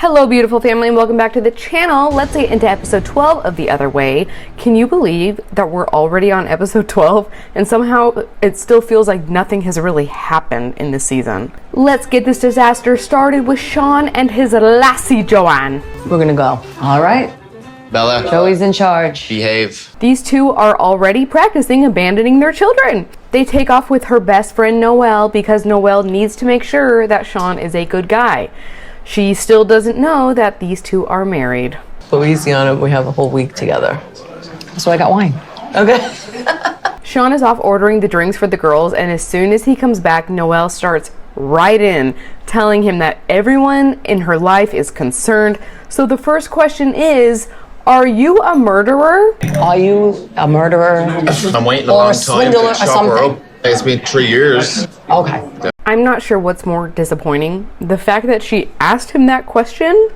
Hello beautiful family and welcome back to the channel. Let's get into episode 12 of The Other Way. Can you believe that we're already on episode 12 and somehow it still feels like nothing has really happened in this season? Let's get this disaster started with Sean and his lassie Joanne. We're gonna go. All right. Bella. Joey's in charge. Behave. These two are already practicing abandoning their children. They take off with her best friend Noelle because Noelle needs to make sure that Sean is a good guy. She still doesn't know that these two are married. Louisiana, we have a whole week together. So I got wine. Okay. Sean is off ordering the drinks for the girls, and as soon as he comes back, Noelle starts right in, telling him that everyone in her life is concerned. So the first question is, are you a murderer? Are you a murderer? I'm waiting a Or long a time swindler or to chop her something? up. It's been 3 years. Okay. I'm not sure what's more disappointing, the fact that she asked him that question,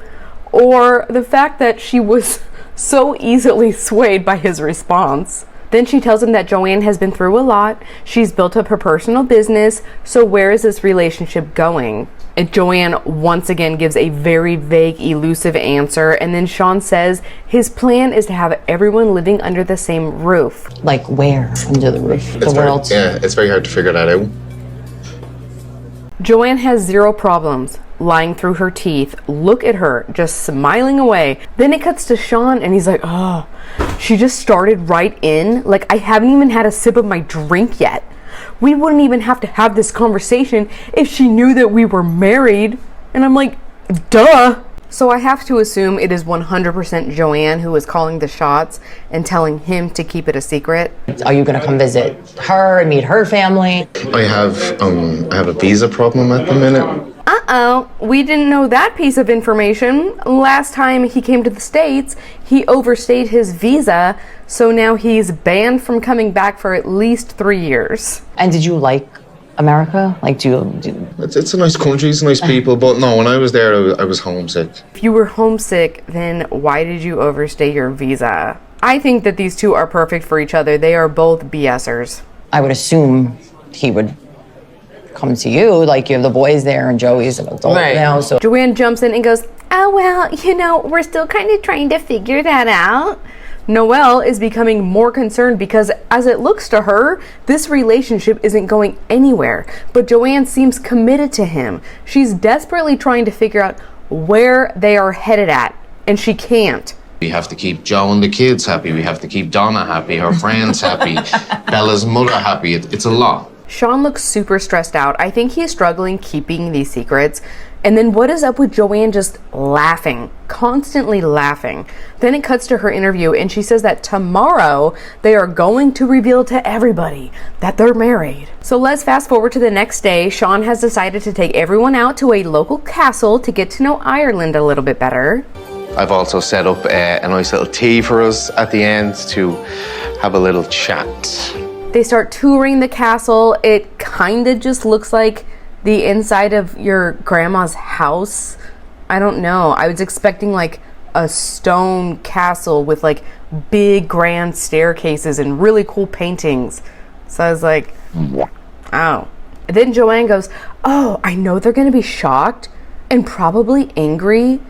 or the fact that she was so easily swayed by his response. Then she tells him that Joanne has been through a lot, she's built up her personal business, so where is this relationship going? And Joanne once again gives a very vague, elusive answer, and then Sean says his plan is to have everyone living under the same roof. Like where? Under the roof? The world? It's very hard to figure that out. Joanne has zero problems lying through her teeth. Look at her, just smiling away. Then it cuts to Sean and he's like, oh, she just started right in. Like, I haven't even had a sip of my drink yet. We wouldn't even have to have this conversation if she knew that we were married. And I'm like, duh. So I have to assume it is 100% Joanne who is calling the shots and telling him to keep it a secret. Are you gonna come visit her and meet her family? I have a visa problem at the minute. Uh-oh, we didn't know that piece of information. Last time he came to the States, he overstayed his visa, so now he's banned from coming back for at least 3 years. And did you like America? Like, It's a nice country, it's nice people, but no, when I was there, I was homesick. If you were homesick, then why did you overstay your visa? I think that these two are perfect for each other. They are both BSers. I would assume he would come to you, like you have the boys there and Joey's an adult now, so. Joanne jumps in and goes, oh, well, we're still kind of trying to figure that out. Noelle is becoming more concerned because, as it looks to her, this relationship isn't going anywhere. But Joanne seems committed to him. She's desperately trying to figure out where they are headed at, and she can't. We have to keep Joe and the kids happy. We have to keep Donna happy, her friends happy, Bella's mother happy. It's a lot. Sean looks super stressed out. I think he's struggling keeping these secrets. And then what is up with Joanne just laughing, constantly laughing? Then it cuts to her interview and she says that tomorrow they are going to reveal to everybody that they're married. So let's fast forward to the next day. Sean has decided to take everyone out to a local castle to get to know Ireland a little bit better. I've also set up a nice little tea for us at the end to have a little chat. They start touring the castle. It kind of just looks like the inside of your grandma's house. I don't know. I was expecting like a stone castle with like big grand staircases and really cool paintings. So I was like, oh. And then Joanne goes, oh, I know they're going to be shocked and probably angry,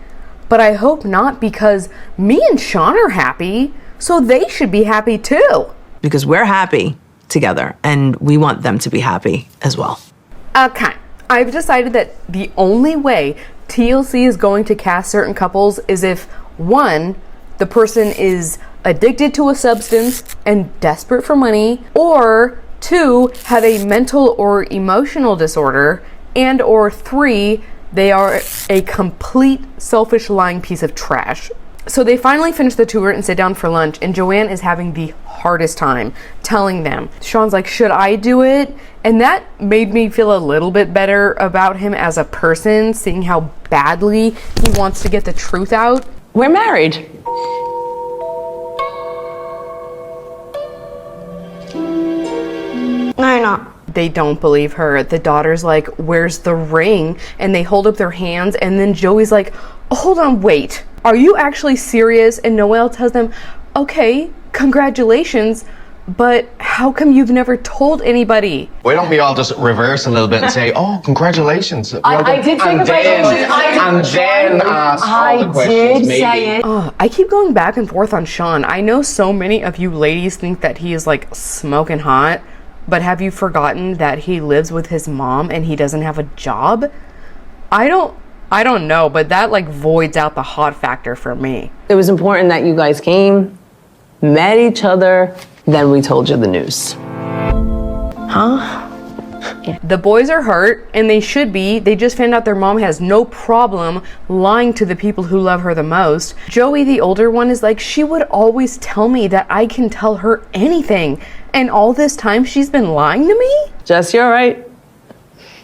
but I hope not because me and Sean are happy, so they should be happy too. Because we're happy together and we want them to be happy as well. Okay, I've decided that the only way TLC is going to cast certain couples is if, one, the person is addicted to a substance and desperate for money, or two, have a mental or emotional disorder, and or three, they are a complete selfish lying piece of trash. So they finally finish the tour and sit down for lunch, and Joanne is having the hardest time telling them. Sean's like, should I do it? And that made me feel a little bit better about him as a person, seeing how badly he wants to get the truth out. We're married. No, you're not. They don't believe her. The daughter's like, where's the ring? And they hold up their hands, and then Joey's like, oh, hold on, wait. Are you actually serious? And Noelle tells them, okay, congratulations, But how come you've never told anybody? Why don't we all just reverse a little bit and say, oh, congratulations. I did say congratulations. And then ask all the questions, maybe. Say it. I keep going back and forth on Sean. I know so many of you ladies think that he is like smoking hot, but have you forgotten that he lives with his mom and he doesn't have a job? I don't know, but that like voids out the hot factor for me. It was important that you guys came, met each other, then we told you the news. Huh? The boys are hurt, and they should be. They just found out their mom has no problem lying to the people who love her the most. Joey, the older one, is like, she would always tell me that I can tell her anything. And all this time she's been lying to me? Jess, you all right?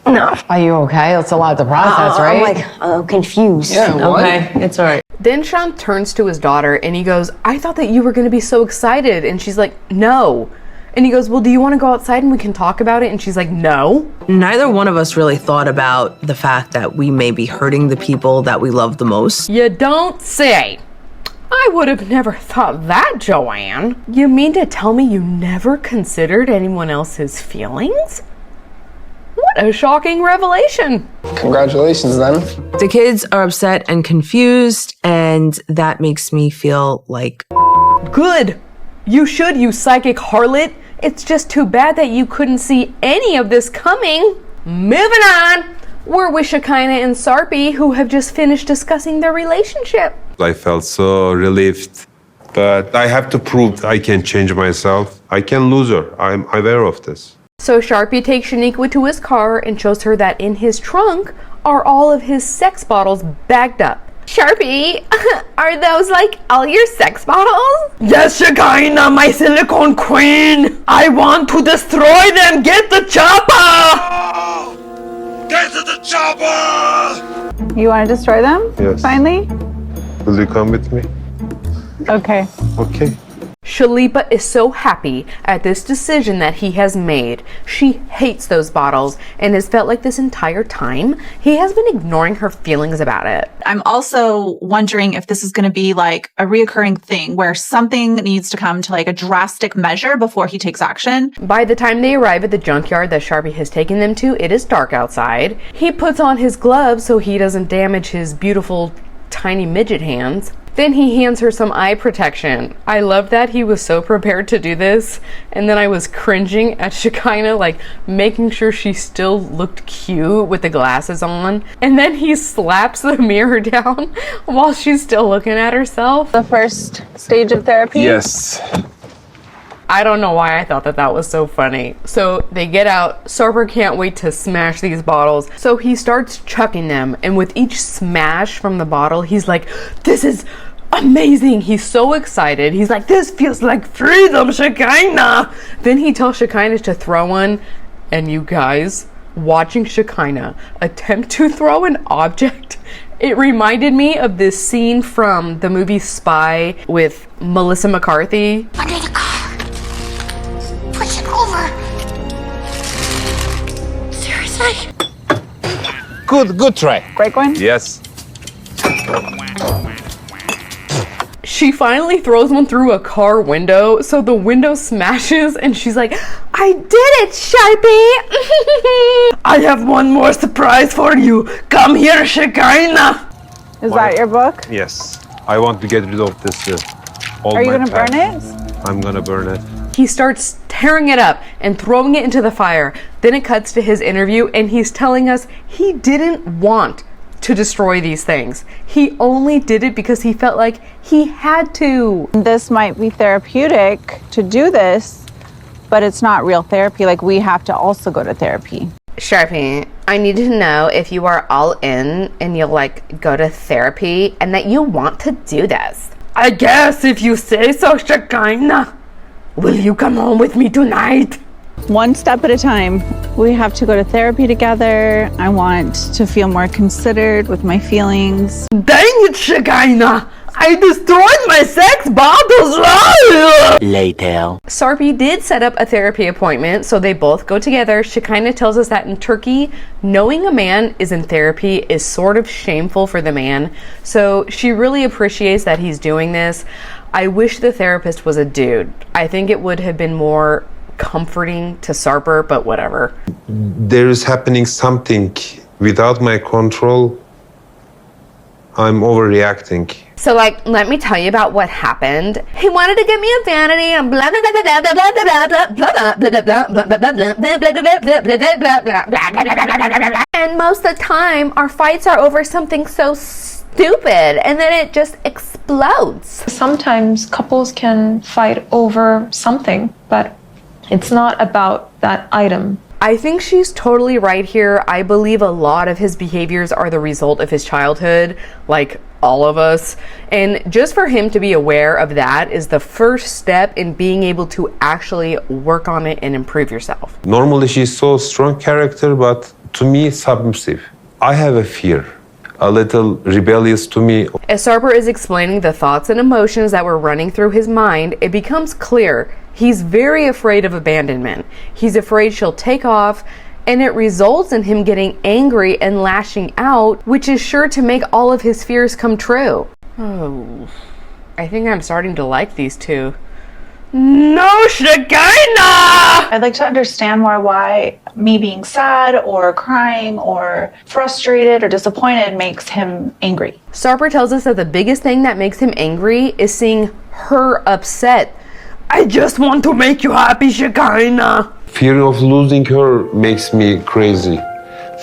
No. Are you okay? It's a lot to process, right? I'm like, confused. Yeah, what? Okay, it's all right. Then Sean turns to his daughter and he goes, I thought that you were going to be so excited. And she's like, no. And he goes, well, do you want to go outside and we can talk about it? And she's like, no. Neither one of us really thought about the fact that we may be hurting the people that we love the most. You don't say. I would have never thought that, Joanne. You mean to tell me you never considered anyone else's feelings? What a shocking revelation. Congratulations, then. The kids are upset and confused, and that makes me feel like... Good. You should, you psychic harlot. It's just too bad that you couldn't see any of this coming. Moving on. We're with Shekinah and Sarper, who have just finished discussing their relationship. I felt so relieved, but I have to prove I can change myself. I can lose her. I'm aware of this. So Sharpie takes Shaniqua to his car and shows her that in his trunk are all of his sex bottles bagged up. Sharpie, are those like all your sex bottles? Yes, Shekinah, my silicone queen. I want to destroy them. Get the chopper. Get to the chopper! You want to destroy them? Yes. Finally? Will you come with me? Okay. Okay. Shalipa is so happy at this decision that he has made. She hates those bottles and has felt like this entire time he has been ignoring her feelings about it. I'm also wondering if this is going to be like a reoccurring thing where something needs to come to like a drastic measure before he takes action. By the time they arrive at the junkyard that Sharpie has taken them to, it is dark outside. He puts on his gloves so he doesn't damage his beautiful tiny midget hands. Then he hands her some eye protection. I love that he was so prepared to do this, and then I was cringing at Shekinah, like making sure she still looked cute with the glasses on. And then he slaps the mirror down while she's still looking at herself. The first stage of therapy? Yes. I don't know why I thought that that was so funny. So they get out. Sarper can't wait to smash these bottles. So he starts chucking them. And with each smash from the bottle, he's like, this is amazing. He's so excited. He's like, this feels like freedom, Shekinah. Then he tells Shekinah to throw one. And you guys, watching Shekinah attempt to throw an object, it reminded me of this scene from the movie Spy with Melissa McCarthy. Under the car. Push it over. Seriously? Good try. Break one? Yes. She finally throws one through a car window, so the window smashes, and she's like, I did it, Sharpie! I have one more surprise for you. Come here, Shekinah! Is that your book? Yes. I want to get rid of this. All Are you my going to burn past. it? I'm gonna burn it. He starts tearing it up and throwing it into the fire. Then it cuts to his interview, and he's telling us he didn't want to destroy these things. He only did it because he felt like he had to. This might be therapeutic to do this, but it's not real therapy. Like, we have to also go to therapy. Sharpie, I need to know if you are all in and you'll like go to therapy and that you want to do this. I guess if you say so, Shekinah. Will you come home with me tonight? One step at a time. We have to go to therapy together. I want to feel more considered with my feelings. Dang it, Shekinah! I destroyed my sex bottles! Later. Sarpy did set up a therapy appointment, so they both go together. Shekinah tells us that in Turkey, knowing a man is in therapy is sort of shameful for the man, so she really appreciates that he's doing this. I wish the therapist was a dude. I think it would have been more comforting to Sarper, but whatever. There is happening something without my control. I'm overreacting. So, like, let me tell you about what happened. He wanted to get me a vanity and blah blah blah blah blah blah blah blah blah. And most of the time, our fights are over something so stupid, and then it just explodes. Sometimes couples can fight over something, but it's not about that item. I think she's totally right here. I believe a lot of his behaviors are the result of his childhood, like all of us. And just for him to be aware of that is the first step in being able to actually work on it and improve yourself. Normally she's so strong character, but to me submissive. I have a fear, a little rebellious to me. As Sarper is explaining the thoughts and emotions that were running through his mind, it becomes clear he's very afraid of abandonment. He's afraid she'll take off, and it results in him getting angry and lashing out, which is sure to make all of his fears come true. Oh, I think I'm starting to like these two. No, Shekinah! I'd like to understand more why me being sad or crying or frustrated or disappointed makes him angry. Sarper tells us that the biggest thing that makes him angry is seeing her upset. I just want to make you happy, Shekinah. Fear of losing her makes me crazy.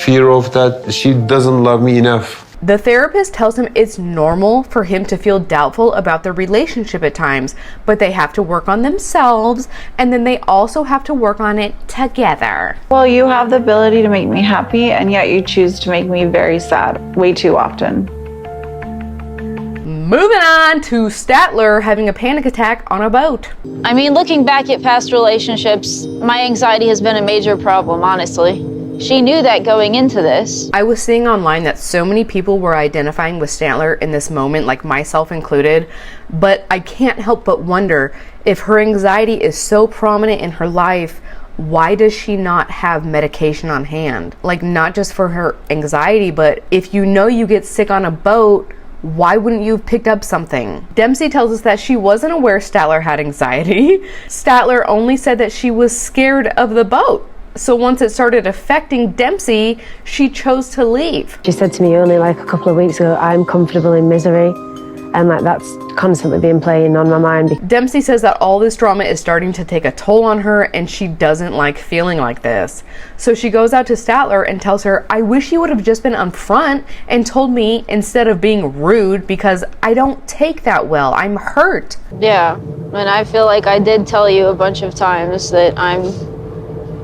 Fear of that she doesn't love me enough. The therapist tells him it's normal for him to feel doubtful about the relationship at times, but they have to work on themselves, and then they also have to work on it together. Well, you have the ability to make me happy, and yet you choose to make me very sad way too often. Moving on to Statler having a panic attack on a boat. I mean, looking back at past relationships, my anxiety has been a major problem, honestly. She knew that going into this. I was seeing online that so many people were identifying with Statler in this moment, like myself included, but I can't help but wonder if her anxiety is so prominent in her life, why does she not have medication on hand? Like, not just for her anxiety, but if you know you get sick on a boat, why wouldn't you have picked up something? Dempsey tells us that she wasn't aware Statler had anxiety. Statler only said that she was scared of the boat. So once it started affecting Dempsey, she chose to leave. She said to me only like a couple of weeks ago, I'm comfortable in misery. And like that's constantly been playing on my mind. Dempsey says that all this drama is starting to take a toll on her and she doesn't like feeling like this. So she goes out to Statler and tells her, I wish you would have just been upfront and told me instead of being rude, because I don't take that well. I'm hurt. Yeah, and I feel like I did tell you a bunch of times that I'm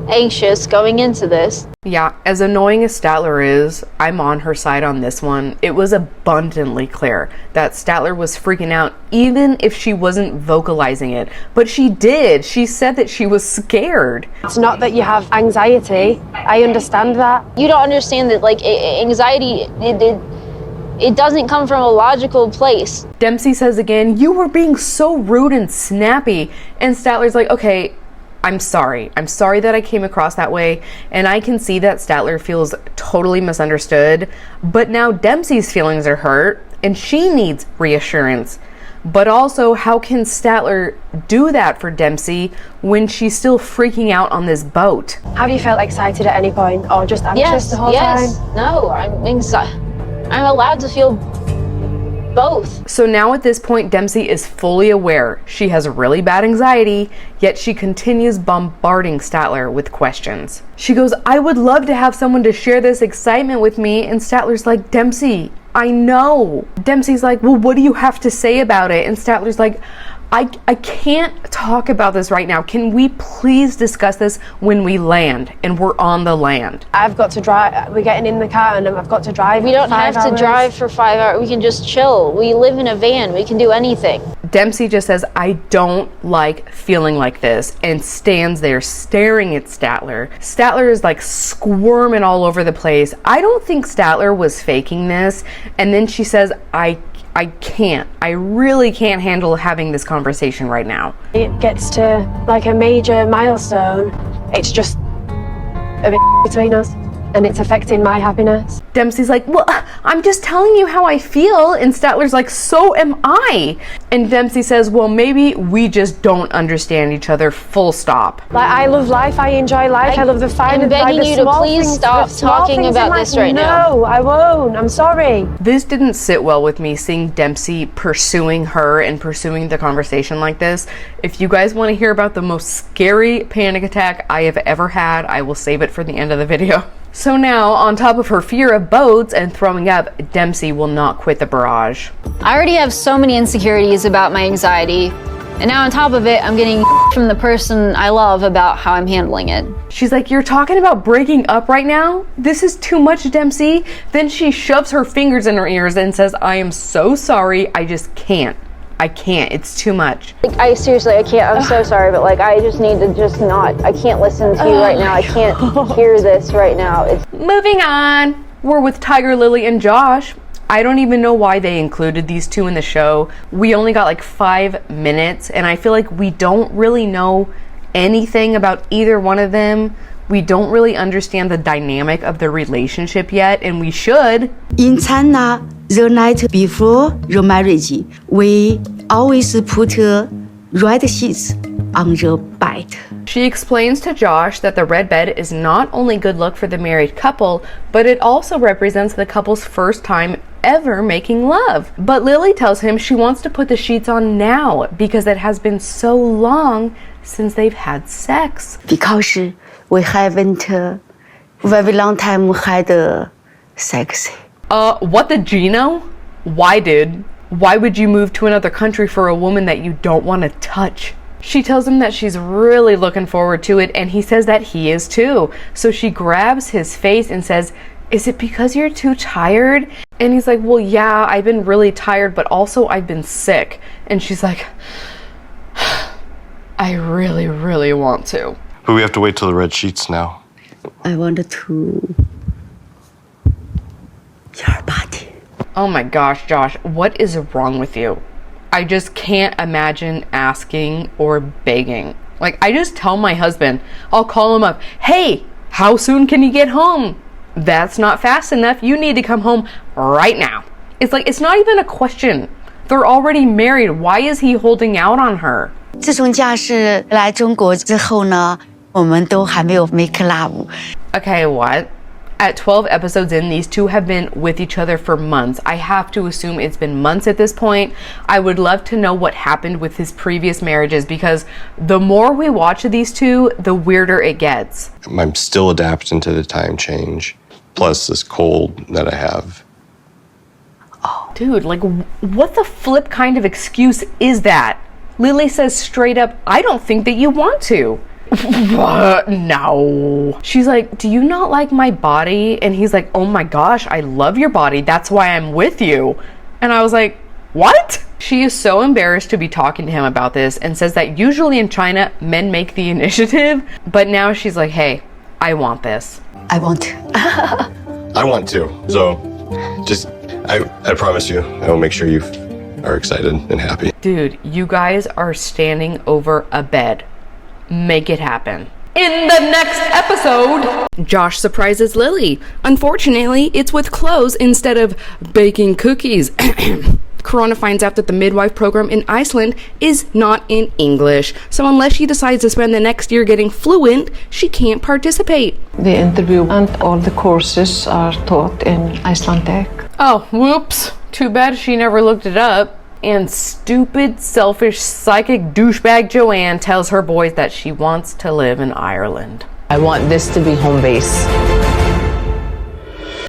anxious going into this. Yeah, as annoying as Statler is, I'm on her side on this one. It was abundantly clear that Statler was freaking out even if she wasn't vocalizing it. But she did. She said that she was scared. It's not that you have anxiety. I understand that. You don't understand that, like, anxiety, it doesn't come from a logical place. Dempsey says again, you were being so rude and snappy. And Statler's like, okay, I'm sorry. I'm sorry that I came across that way, and I can see that Statler feels totally misunderstood, but now Dempsey's feelings are hurt, and she needs reassurance. But also, how can Statler do that for Dempsey when she's still freaking out on this boat? Have you felt excited at any point, or just anxious the whole time? No, I'm allowed to feel both. So now at this point, Dempsey is fully aware she has really bad anxiety, yet she continues bombarding Statler with questions. She goes, I would love to have someone to share this excitement with me, and Statler's like, Dempsey, I know. Dempsey's like, well, what do you have to say about it? And Statler's like, I can't talk about this right now. Can we please discuss this when we land and we're on the land? I've got to drive. We're getting in the car and I've got to drive. We don't have to drive for 5 hours. We can just chill. We live in a van. We can do anything. Dempsey just says, I don't like feeling like this, and stands there staring at Statler. Statler is like squirming all over the place. I don't think Statler was faking this. And then she says, I really can't handle having this conversation right now. It gets to like a major milestone. It's just a bit between us. and it's affecting my happiness. Dempsey's like, well, I'm just telling you how I feel. And Statler's like, so am I. And Dempsey says, well, maybe we just don't understand each other, full stop. Like, I love life, I enjoy life, I love the fun. I'm begging you to please stop talking about this right now. No, I won't. I'm sorry. This didn't sit well with me, seeing Dempsey pursuing her and pursuing the conversation like this. If you guys want to hear about the most scary panic attack I have ever had, I will save it for the end of the video. So now, on top of her fear of boats and throwing up, Dempsey will not quit the barrage. I already have so many insecurities about my anxiety, and now on top of it, I'm getting from the person I love about how I'm handling it. She's like, you're talking about breaking up right now? This is too much, Dempsey. Then she shoves her fingers in her ears and says, I am so sorry, I just can't. I can't, it's too much. Like, I seriously, I can't, I'm so sorry, but like, I just need to just not, I can't listen to you right now. I can't hear this right now. It's Moving on. We're with Tiger Lily and Josh. I don't even know why they included these two in the show. We only got like 5 minutes, and I feel like we don't really know anything about either one of them. We don't really understand the dynamic of the relationship yet, and we should. In China, the night before your marriage, we always put red sheets on the bed. She explains to Josh that the red bed is not only good luck for the married couple, but it also represents the couple's first time ever making love. But Lily tells him she wants to put the sheets on now because it has been so long since they've had sex. Because we haven't very long time had sex. What the Gino? Why, dude? Why would you move to another country for a woman that you don't want to touch? She tells him that she's really looking forward to it, and he says that he is too. So she grabs his face and says, is it because you're too tired? And he's like, well, yeah, I've been really tired, but also I've been sick. And she's like, I really, really want to. But we have to wait till the red sheets now. I wanted to your body. Oh my gosh, Josh, what is wrong with you? I just can't imagine asking or begging. Like, I just tell my husband, I'll call him up, hey, how soon can you get home? That's not fast enough. You need to come home right now. It's like, it's not even a question. They're already married. Why is he holding out on her? 自从假释来中国之后呢，我们都还没有 make love. Okay, what? At 12 episodes in, these two have been with each other for months. I have to assume it's been months at this point. I would love to know what happened with his previous marriages, because the more we watch these two, the weirder it gets. I'm still adapting to the time change, plus this cold that I have. Oh, dude, like, what the flip kind of excuse is that? Lily says straight up, I don't think that you want to. No. She's like, do you not like my body? And he's like, oh my gosh, I love your body. That's why I'm with you. And I was like, what? She is so embarrassed to be talking to him about this and says that usually in China, men make the initiative. But now she's like, hey, I want this. I want to. I want to. So just, I promise you, I will make sure you are excited and happy. Dude, you guys are standing over a bed. Make it happen. In the next episode, Josh surprises Lily. Unfortunately, it's with clothes instead of baking cookies. Corona finds out that the midwife program in Iceland is not in English. So unless she decides to spend the next year getting fluent, she can't participate. The interview and all the courses are taught in Icelandic. Oh, whoops. Too bad she never looked it up. And stupid, selfish, psychic douchebag Joanne tells her boys that she wants to live in Ireland. I want this to be home base.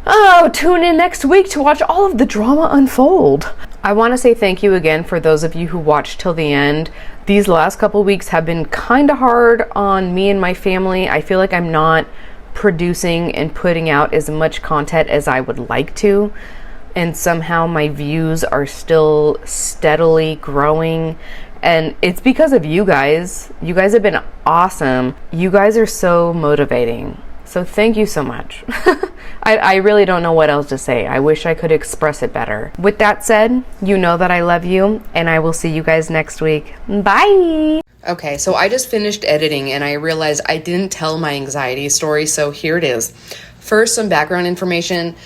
Oh, tune in next week to watch all of the drama unfold. I want to say thank you again for those of you who watched till the end. These last couple weeks have been kind of hard on me and my family. I feel like I'm not producing and putting out as much content as I would like to. And somehow my views are still steadily growing. And it's because of you guys. You guys have been awesome. You guys are so motivating. So thank you so much. I really don't know what else to say. I wish I could express it better. With that said, you know that I love you, and I will see you guys next week. Bye! Okay, so I just finished editing and I realized I didn't tell my anxiety story, so here it is. First, some background information.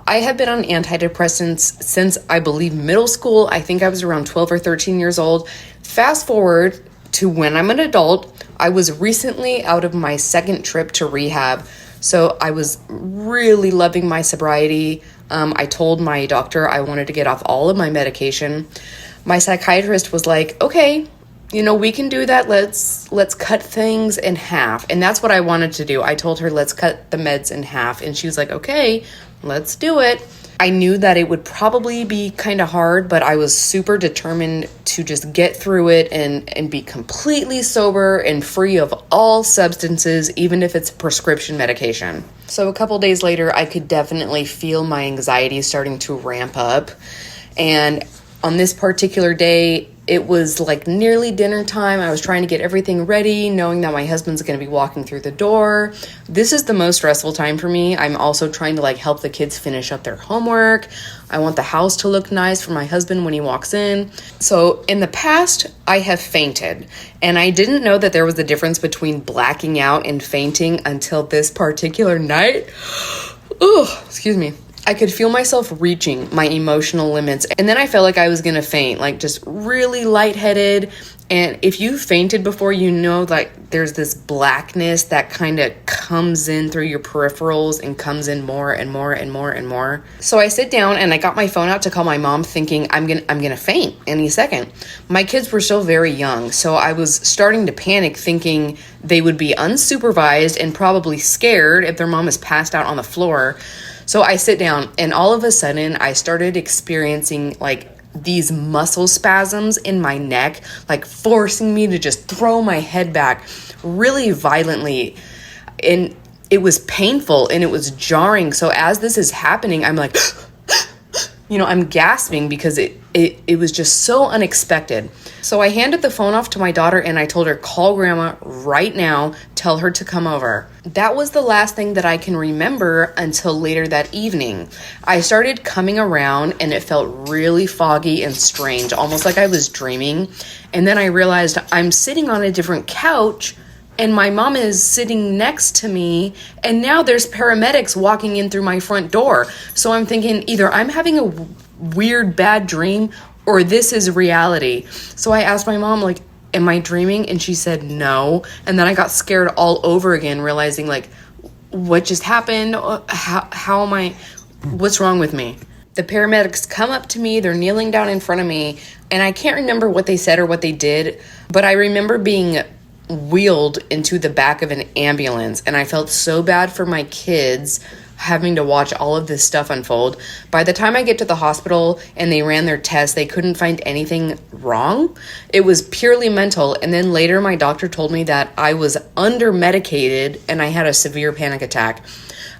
I have been on antidepressants since, I believe, middle school. I think I was around 12 or 13 years old. Fast forward to when I'm an adult, I was recently out of my second trip to rehab. So I was really loving my sobriety. I told my doctor I wanted to get off all of my medication. My psychiatrist was like, okay, you know, we can do that. Let's cut things in half. And that's what I wanted to do. I told her, let's cut the meds in half. And she was like, okay, let's do it. I knew that it would probably be kind of hard, but I was super determined to just get through it and be completely sober and free of all substances, even if it's prescription medication. So a couple days later, I could definitely feel my anxiety starting to ramp up. And on this particular day, it was like nearly dinner time. I was trying to get everything ready, knowing that my husband's going to be walking through the door. This is the most stressful time for me. I'm also trying to like help the kids finish up their homework. I want the house to look nice for my husband when he walks in. So in the past, I have fainted, and I didn't know that there was a difference between blacking out and fainting until this particular night. Oh, excuse me. I could feel myself reaching my emotional limits, and then I felt like I was gonna faint, like just really lightheaded. And if you fainted before, you know, like there's this blackness that kind of comes in through your peripherals and comes in more and more and more and more. So I sit down and I got my phone out to call my mom, thinking I'm gonna faint any second. My kids were still very young, so I was starting to panic, thinking they would be unsupervised and probably scared if their mom is passed out on the floor. So I sit down, and all of a sudden I started experiencing like these muscle spasms in my neck, like forcing me to just throw my head back really violently. And it was painful and it was jarring. So as this is happening, I'm like, you know, I'm gasping because it was just so unexpected. So I handed the phone off to my daughter and I told her, call grandma right now, tell her to come over. That was the last thing that I can remember until later that evening. I started coming around and it felt really foggy and strange, almost like I was dreaming. And then I realized I'm sitting on a different couch and my mom is sitting next to me, and now there's paramedics walking in through my front door. So I'm thinking either I'm having a weird bad dream or this is reality. So I asked my mom, like, am I dreaming? And she said no. And then I got scared all over again, realizing like, what just happened? How am I, what's wrong with me? The paramedics come up to me, they're kneeling down in front of me, and I can't remember what they said or what they did, but I remember being wheeled into the back of an ambulance, and I felt so bad for my kids having to watch all of this stuff unfold. By the time I get to the hospital and they ran their tests, they couldn't find anything wrong. It was purely mental. And then later my doctor told me that I was under medicated and I had a severe panic attack.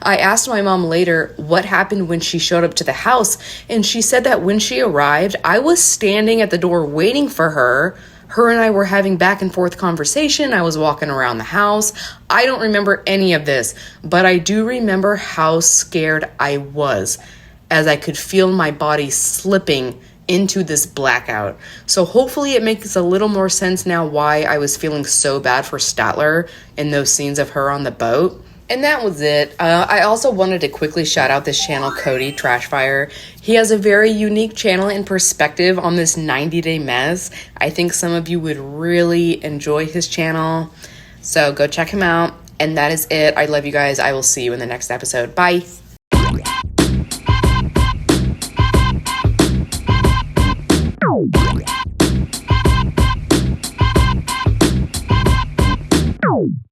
I asked my mom later what happened when she showed up to the house, and she said that when she arrived, I was standing at the door waiting for her. Her and I were having back and forth conversation. I was walking around the house. I don't remember any of this, but I do remember how scared I was as I could feel my body slipping into this blackout. So hopefully it makes a little more sense now why I was feeling so bad for Statler in those scenes of her on the boat. And that was it. I also wanted to quickly shout out this channel, Cody Trashfire. He has a very unique channel and perspective on this 90-day mess. I think some of you would really enjoy his channel. So go check him out. And that is it. I love you guys. I will see you in the next episode. Bye.